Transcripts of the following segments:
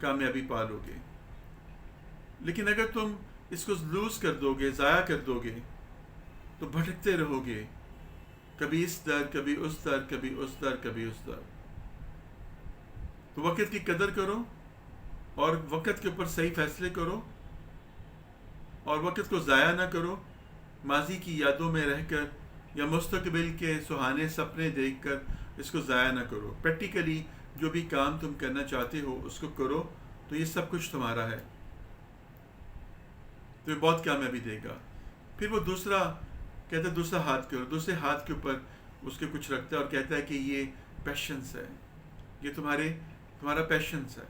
کامیابی پا لو گے. لیکن اگر تم اس کو لوز کر دو گے، ضائع کر دو گے، تو بھٹکتے رہو گے، کبھی اس در، کبھی اس در، کبھی اس در، کبھی اس در. تو وقت کی قدر کرو اور وقت کے اوپر صحیح فیصلے کرو اور وقت کو ضائع نہ کرو. ماضی کی یادوں میں رہ کر یا مستقبل کے سہانے سپنے دیکھ کر اس کو ضائع نہ کرو. پریکٹیکلی جو بھی کام تم کرنا چاہتے ہو اس کو کرو، تو یہ سب کچھ تمہارا ہے، تمہیں بہت کامیابی دے گا. پھر وہ دوسرا کہتا ہے دوسرا ہاتھ کرو، دوسرے ہاتھ کے اوپر اس کے کچھ رکھتا ہے اور کہتا ہے کہ یہ پیشنس ہے، یہ تمہارا پیشنس ہے،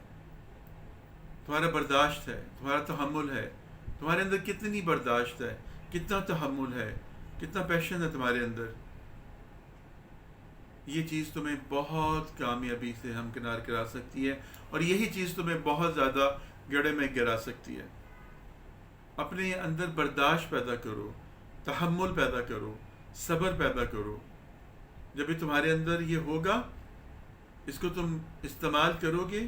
تمہارا برداشت ہے، تمہارا تحمل ہے. تمہارے اندر کتنی برداشت ہے، کتنا تحمل ہے، کتنا پیشن ہے تمہارے اندر. یہ چیز تمہیں بہت کامیابی سے ہمکنار کرا سکتی ہے، اور یہی چیز تمہیں بہت زیادہ گڑھے میں گرا سکتی ہے. اپنے اندر برداشت پیدا کرو، تحمل پیدا کرو، صبر پیدا کرو. جب بھی تمہارے اندر یہ ہوگا، اس کو تم استعمال کرو گے،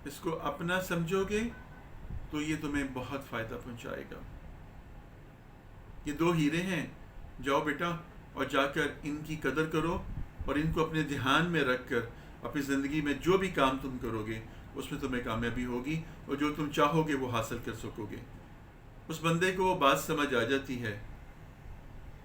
اس کو اپنا سمجھو گے، تو یہ تمہیں بہت فائدہ پہنچائے گا. یہ 2 ہیرے ہیں، جاؤ بیٹا اور جا کر ان کی قدر کرو اور ان کو اپنے دھیان میں رکھ کر اپنی زندگی میں جو بھی کام تم کرو گے اس میں تمہیں کامیابی ہوگی، اور جو تم چاہو گے وہ حاصل کر سکو گے. اس بندے کو وہ بات سمجھ آ جاتی ہے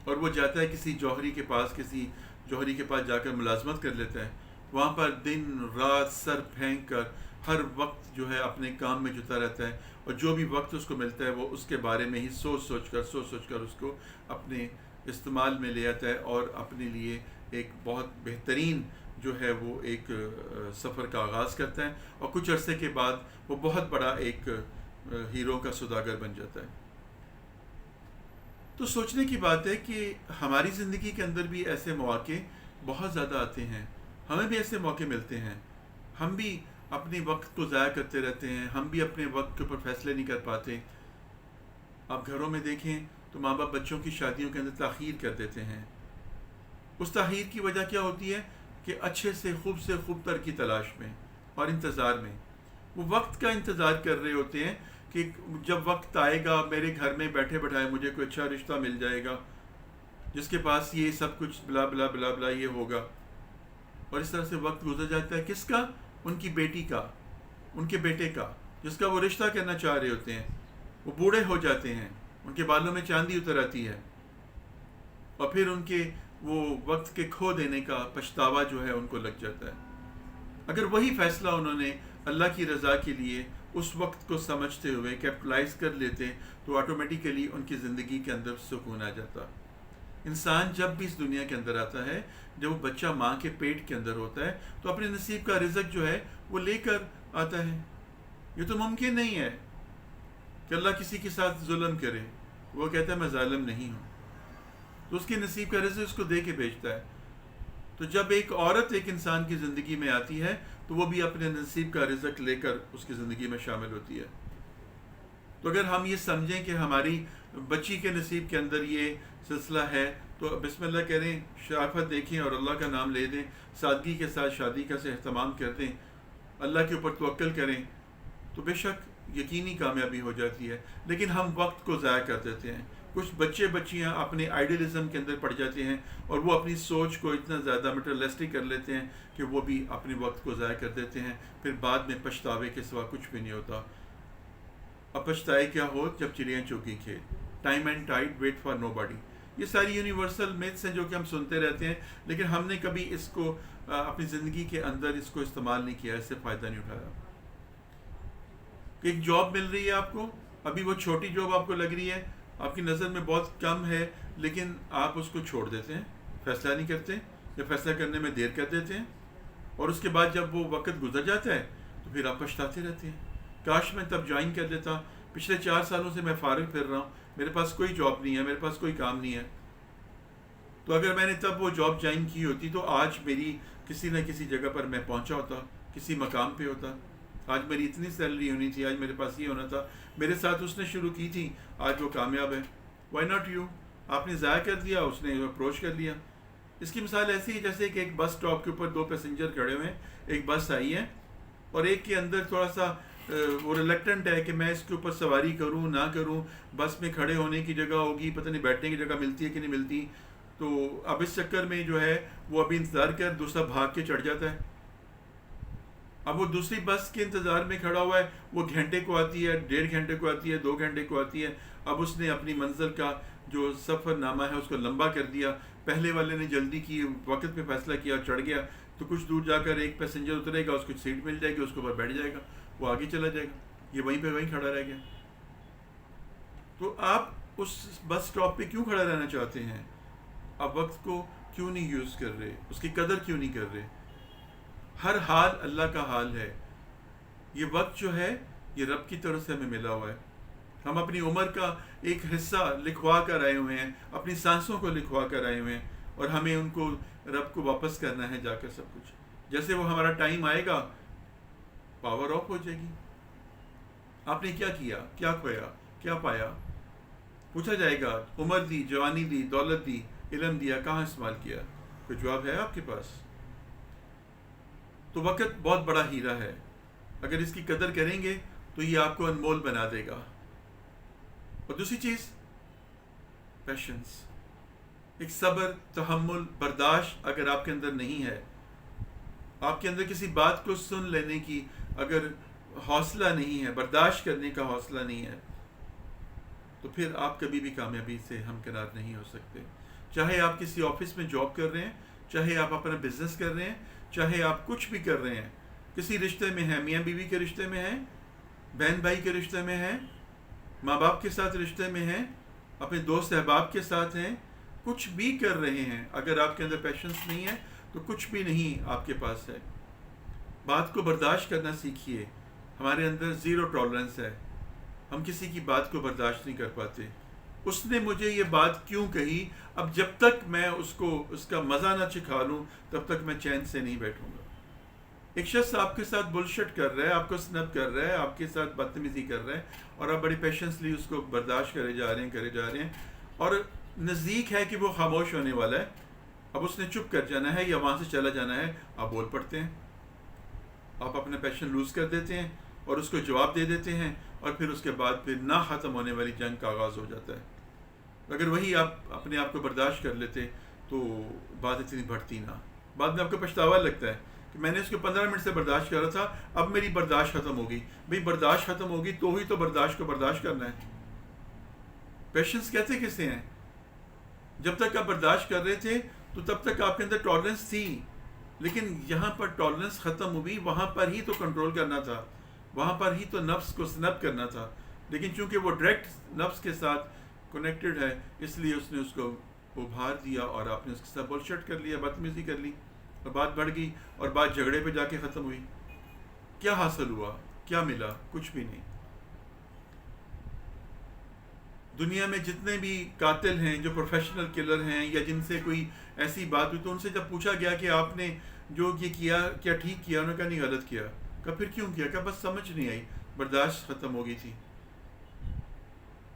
اور وہ جاتا ہے کسی جوہری کے پاس جا کر ملازمت کر لیتا ہے. وہاں پر دن رات سر پھینک کر ہر وقت جو ہے اپنے کام میں جتا رہتا ہے، اور جو بھی وقت اس کو ملتا ہے وہ اس کے بارے میں ہی سوچ سوچ کر اس کو اپنے استعمال میں لے آتا ہے، اور اپنے لیے ایک بہت بہترین جو ہے وہ ایک سفر کا آغاز کرتا ہے، اور کچھ عرصے کے بعد وہ بہت بڑا ایک ہیرو کا سوداگر بن جاتا ہے. تو سوچنے کی بات ہے کہ ہماری زندگی کے اندر بھی ایسے مواقع بہت زیادہ آتے ہیں، ہمیں بھی ایسے موقع ملتے ہیں، ہم بھی اپنے وقت کو ضائع کرتے رہتے ہیں، ہم بھی اپنے وقت کے اوپر فیصلے نہیں کر پاتے. آپ گھروں میں دیکھیں تو ماں باپ بچوں کی شادیوں کے اندر تاخیر کر دیتے ہیں. اس تاخیر کی وجہ کیا ہوتی ہے کہ اچھے سے خوب تر کی تلاش میں اور انتظار میں وہ وقت کا انتظار کر رہے ہوتے ہیں کہ جب وقت آئے گا میرے گھر میں بیٹھے بٹھائے مجھے کوئی اچھا رشتہ مل جائے گا جس کے پاس یہ سب کچھ بلا بلا بلا بلا یہ ہوگا. اور اس طرح سے وقت گزر جاتا ہے. کس کا؟ ان کی بیٹی کا، ان کے بیٹے کا، جس کا وہ رشتہ کرنا چاہ رہے ہوتے ہیں. وہ بوڑھے ہو جاتے ہیں، ان کے بالوں میں چاندی اتر آتی ہے، اور پھر ان کے وہ وقت کے کھو دینے کا پچھتاوا جو ہے ان کو لگ جاتا ہے. اگر وہی فیصلہ انہوں نے اللہ کی رضا کے لیے اس وقت کو سمجھتے ہوئے کیپٹلائز کر لیتے تو آٹومیٹیکلی ان کی زندگی کے اندر سکون آ جاتا. انسان جب بھی اس دنیا کے اندر آتا ہے، جب وہ بچہ ماں کے پیٹ کے اندر ہوتا ہے تو اپنے نصیب کا رزق جو ہے وہ لے کر آتا ہے. یہ تو ممکن نہیں ہے کہ اللہ کسی کے ساتھ ظلم کرے. وہ کہتا ہے میں ظالم نہیں ہوں، تو اس کے نصیب کا رزق اس کو دے کے بھیجتا ہے. تو جب ایک عورت ایک انسان کی زندگی میں آتی ہے تو وہ بھی اپنے نصیب کا رزق لے کر اس کی زندگی میں شامل ہوتی ہے. تو اگر ہم یہ سمجھیں کہ ہماری بچی کے نصیب کے اندر یہ سلسلہ ہے تو بسم اللہ کریں، شرافت دیکھیں اور اللہ کا نام لے دیں، سادگی کے ساتھ شادی کا سے اہتمام کر دیں، اللہ کے اوپر توکل کریں، تو بے شک یقینی کامیابی ہو جاتی ہے. لیکن ہم وقت کو ضائع کر دیتے ہیں. کچھ بچے بچیاں اپنے آئیڈیلزم کے اندر پڑ جاتے ہیں اور وہ اپنی سوچ کو اتنا زیادہ مٹریلسٹک کر لیتے ہیں کہ وہ بھی اپنے وقت کو ضائع کر دیتے ہیں. پھر بعد میں پچھتاوے کے سوا کچھ بھی نہیں ہوتا. اب پچھتائے کیا ہو جب چڑیاں چوکی کھیت، time and tide wait for nobody. یہ ساری یونیورسل میتھس ہیں جو کہ ہم سنتے رہتے ہیں، لیکن ہم نے کبھی اس کو اپنی زندگی کے اندر اس کو استعمال نہیں کیا، اس سے فائدہ نہیں اٹھایا. ایک جاب مل رہی ہے آپ کو، ابھی وہ چھوٹی جاب آپ کو لگ رہی ہے، آپ کی نظر میں بہت کم ہے، لیکن آپ اس کو چھوڑ دیتے ہیں، فیصلہ نہیں کرتے یا فیصلہ کرنے میں دیر کر دیتے ہیں، اور اس کے بعد جب وہ وقت گزر جاتا ہے تو پھر آپ پچھتاتے رہتے ہیں. کاش میں تب جوائن کر لیتا. پچھلے 4 سالوں سے میں فارغ پھر رہا ہوں، میرے پاس کوئی جاب نہیں ہے، میرے پاس کوئی کام نہیں ہے. تو اگر میں نے تب وہ جاب جوائن کی ہوتی تو آج میری کسی نہ کسی جگہ پر میں پہنچا ہوتا، کسی مقام پہ ہوتا. آج میری اتنی سیلری ہونی تھی، آج میرے پاس یہ ہونا تھا. میرے ساتھ اس نے شروع کی تھی، آج وہ کامیاب ہے. Why not you? آپ نے ضائع کر دیا، اس نے اپروچ کر لیا. اس کی مثال ایسی ہے جیسے کہ ایک بس اسٹاپ کے اوپر 2 پیسنجر کھڑے ہوئے ہیں، ایک بس آئی ہے اور ایک کے اندر تھوڑا سا وہ ریلیکٹنٹ ہے کہ میں اس کے اوپر سواری کروں نہ کروں، بس میں کھڑے ہونے کی جگہ ہوگی، پتہ نہیں بیٹھنے کی جگہ ملتی ہے کہ نہیں ملتی، تو اب اس چکر میں جو ہے وہ ابھی انتظار کر، دوسرا بھاگ کے چڑھ جاتا ہے. اب وہ دوسری بس کے انتظار میں کھڑا ہوا ہے، وہ گھنٹے کو آتی ہے، 1.5 گھنٹے کو آتی ہے، 2 گھنٹے کو آتی ہے. اب اس نے اپنی منزل کا جو سفر نامہ ہے اس کو لمبا کر دیا. پہلے والے نے جلدی کی، وقت پہ فیصلہ کیا، چڑھ گیا، تو کچھ دور جا کر ایک پیسنجر اترے گا، اس کو سیٹ مل جائے گی، اس کے اوپر بیٹھ جائے گا، وہ آگے چلا جائے گا، یہ وہیں پہ وہیں کھڑا رہ گیا. تو آپ اس بس اسٹاپ پہ کیوں کھڑا رہنا چاہتے ہیں؟ آپ وقت کو کیوں نہیں یوز کر رہے؟ اس کی قدر کیوں نہیں کر رہے؟ ہر حال اللہ کا حال ہے. یہ وقت جو ہے یہ رب کی طرف سے ہمیں ملا ہوا ہے. ہم اپنی عمر کا ایک حصہ لکھوا کر آئے ہوئے ہیں، اپنی سانسوں کو لکھوا کر آئے ہوئے ہیں، اور ہمیں ان کو رب کو واپس کرنا ہے جا کر سب کچھ. جیسے وہ ہمارا ٹائم آئے گا پاور آف ہو جائے گی. آپ نے کیا کیا، کیا کھویا، کیا پایا؟ پوچھا جائے گا. عمر دی، جوانی دی، دولت دی، علم دیا، کہاں استعمال کیا؟ کوئی جواب ہے آپ کے پاس؟ تو وقت بہت بڑا ہیرا ہے، اگر اس کی قدر کریں گے تو یہ آپ کو انمول بنا دے گا. اور دوسری چیز پیشنس، ایک صبر، تحمل، برداشت اگر آپ کے اندر نہیں ہے، آپ کے اندر کسی بات کو سن لینے کی اگر حوصلہ نہیں ہے، برداشت کرنے کا حوصلہ نہیں ہے، تو پھر آپ کبھی بھی کامیابی سے ہمکنار نہیں ہو سکتے. چاہے آپ کسی آفس میں جاب کر رہے ہیں، چاہے آپ اپنا بزنس کر رہے ہیں، چاہے آپ کچھ بھی کر رہے ہیں، کسی رشتے میں ہیں، میاں بیوی کے رشتے میں ہیں، بہن بھائی کے رشتے میں ہیں، ماں باپ کے ساتھ رشتے میں ہیں، اپنے دوست احباب کے ساتھ ہیں، کچھ بھی کر رہے ہیں، اگر آپ کے اندر پیشنس نہیں ہے تو کچھ بھی نہیں آپ کے پاس ہے. بات کو برداشت کرنا سیکھیے. ہمارے اندر زیرو ٹالرنس ہے، ہم کسی کی بات کو برداشت نہیں کر پاتے. اس نے مجھے یہ بات کیوں کہی، اب جب تک میں اس کو اس کا مزہ نہ چکھا لوں تب تک میں چین سے نہیں بیٹھوں گا. ایک شخص آپ کے ساتھ بلشٹ کر رہا ہے، آپ کو سنپ کر رہا ہے، آپ کے ساتھ بدتمیزی کر رہا ہے، اور آپ بڑی پیشنسلی اس کو برداشت کرے جا رہے ہیں، اور نزدیک ہے کہ وہ خاموش ہونے والا ہے. اب اس نے چپ کر جانا ہے یا وہاں سے چلا جانا ہے، آپ بول پڑتے ہیں، آپ اپنا پیشن لوز کر دیتے ہیں اور اس کو جواب دے دیتے ہیں، اور پھر اس کے بعد پھر نہ ختم ہونے والی جنگ کا آغاز ہو جاتا ہے. اگر وہی آپ اپنے آپ کو برداشت کر لیتے تو بات اتنی بڑھتی نہ. بعد میں آپ کو پچھتاوا لگتا ہے کہ میں نے اس کو 15 منٹ سے برداشت کر رہا تھا، اب میری برداشت ختم ہو گئی. بھئی برداشت ختم ہوگی تو ہی تو برداشت کو برداشت کرنا ہے. پیشنس کہتے کسے ہیں؟ جب تک آپ برداشت کر رہے تھے تو تب تک آپ کے اندر ٹالرنس تھی، لیکن یہاں پر ٹالرنس ختم ہوئی، وہاں پر ہی تو کنٹرول کرنا تھا، وہاں پر ہی تو نفس کو سنپ کرنا تھا. لیکن چونکہ وہ ڈائریکٹ نفس کے ساتھ کنیکٹڈ ہے، اس لیے اس نے اس کو ابھار دیا اور آپ نے اس کے ساتھ بلشٹ کر لیا، بدتمیزی کر لی، اور بات بڑھ گئی اور بات جھگڑے پہ جا کے ختم ہوئی. کیا حاصل ہوا؟ کیا ملا؟ کچھ بھی نہیں. دنیا میں جتنے بھی قاتل ہیں، جو پروفیشنل کلر ہیں، یا جن سے کوئی ایسی بات ہوئی تو ان سے جب پوچھا گیا کہ آپ نے جو یہ کیا کیا ٹھیک کیا، انہوں نے کہا نہیں غلط کیا. کہا پھر کیوں کیا؟ کہ بس سمجھ نہیں آئی، برداشت ختم ہو گئی تھی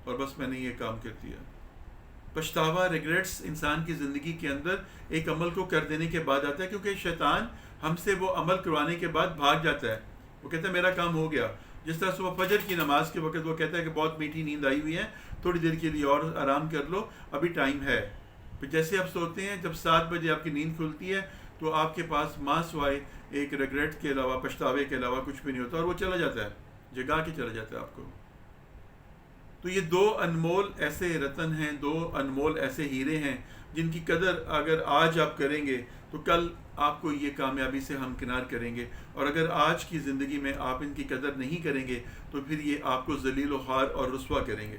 اور بس میں نے یہ کام کر دیا. پچھتاوا، ریگریٹس انسان کی زندگی کے اندر ایک عمل کو کر دینے کے بعد آتا ہے، کیونکہ شیطان ہم سے وہ عمل کروانے کے بعد بھاگ جاتا ہے. وہ کہتا ہے میرا کام ہو گیا. جس طرح صبح فجر کی نماز کے وقت وہ کہتا ہے کہ بہت میٹھی نیند آئی ہوئی ہے، تھوڑی دیر کے لیے اور آرام کر لو، ابھی ٹائم ہے. پھر جیسے آپ سوتے ہیں، جب 7 بجے آپ کی نیند کھلتی ہے تو آپ کے پاس ماں سوائے ایک ریگریٹ کے علاوہ، پچھتاوے کے علاوہ کچھ بھی نہیں ہوتا، اور وہ چلا جاتا ہے، جگا کے چلا جاتا ہے آپ کو. تو یہ 2 انمول ایسے رتن ہیں، 2 انمول ایسے ہیرے ہیں جن کی قدر اگر آج آپ کریں گے تو کل آپ کو یہ کامیابی سے ہمکنار کریں گے، اور اگر آج کی زندگی میں آپ ان کی قدر نہیں کریں گے تو پھر یہ آپ کو ذلیل و خوار اور رسوا کریں گے.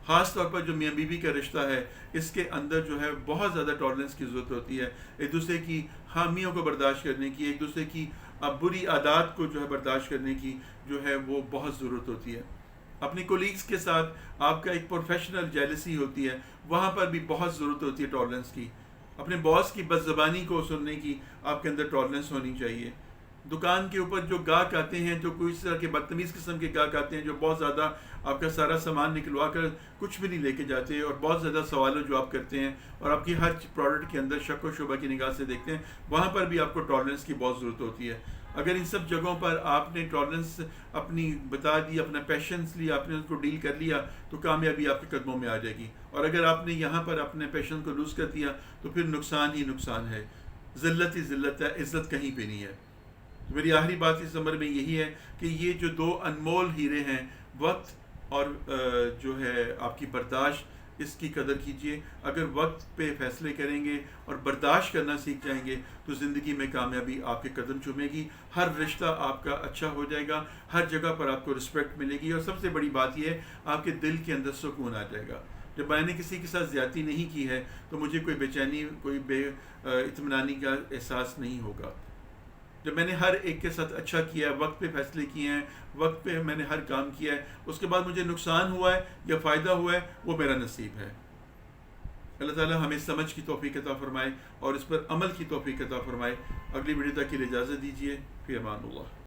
خاص طور پر جو میاں بیوی کا رشتہ ہے، اس کے اندر جو ہے بہت زیادہ ٹالرنس کی ضرورت ہوتی ہے، ایک دوسرے کی خامیوں کو برداشت کرنے کی، ایک دوسرے کی بری عادات کو جو ہے برداشت کرنے کی جو ہے وہ بہت ضرورت ہوتی ہے. اپنی کولیگز کے ساتھ آپ کا ایک پروفیشنل جیلسی ہوتی ہے، وہاں پر بھی بہت ضرورت ہوتی ہے ٹالرنس کی. اپنے باس کی بد زبانی کو سننے کی آپ کے اندر ٹالرنس ہونی چاہیے. دکان کے اوپر جو گاہک آتے ہیں، جو کوئی اس طرح کے بدتمیز قسم کے گاہک آتے ہیں، جو بہت زیادہ آپ کا سارا سامان نکلوا کر کچھ بھی نہیں لے کے جاتے، اور بہت زیادہ سوالوں جو آپ کرتے ہیں اور آپ کی ہر پروڈکٹ کے اندر شک و شبہ کی نگاہ سے دیکھتے ہیں، وہاں پر بھی آپ کو ٹالرنس کی بہت ضرورت ہوتی ہے. اگر ان سب جگہوں پر آپ نے ٹالرنس اپنی بتا دی، اپنا پیشنس لیا، آپ نے اس کو ڈیل کر لیا، تو کامیابی آپ کے قدموں میں آ جائے گی. اور اگر آپ نے یہاں پر اپنے پیشن کو لوز کر دیا تو پھر نقصان ہی نقصان ہے، ذلت ہی ذلت ہے، عزت کہیں پہ نہیں ہے. تو میری آخری بات اس عمر میں یہی ہے کہ یہ جو دو انمول ہیرے ہیں، وقت اور جو ہے آپ کی برداشت، اس کی قدر کیجئے. اگر وقت پہ فیصلے کریں گے اور برداشت کرنا سیکھ جائیں گے تو زندگی میں کامیابی آپ کے قدم چومے گی. ہر رشتہ آپ کا اچھا ہو جائے گا، ہر جگہ پر آپ کو رسپیکٹ ملے گی، اور سب سے بڑی بات یہ ہے آپ کے دل کے اندر سکون آ جائے گا. جب میں نے کسی کے ساتھ زیادتی نہیں کی ہے تو مجھے کوئی بے چینی، کوئی بے اطمینانی کا احساس نہیں ہوگا. جب میں نے ہر ایک کے ساتھ اچھا کیا ہے، وقت پہ فیصلے کیے ہیں، وقت پہ میں نے ہر کام کیا ہے، اس کے بعد مجھے نقصان ہوا ہے یا فائدہ ہوا ہے، وہ میرا نصیب ہے. اللہ تعالیٰ ہمیں سمجھ کی توفیق عطا فرمائے اور اس پر عمل کی توفیق عطا فرمائے. اگلی ویڈیو تک کے لیے اجازت دیجیے. فی امان اللہ.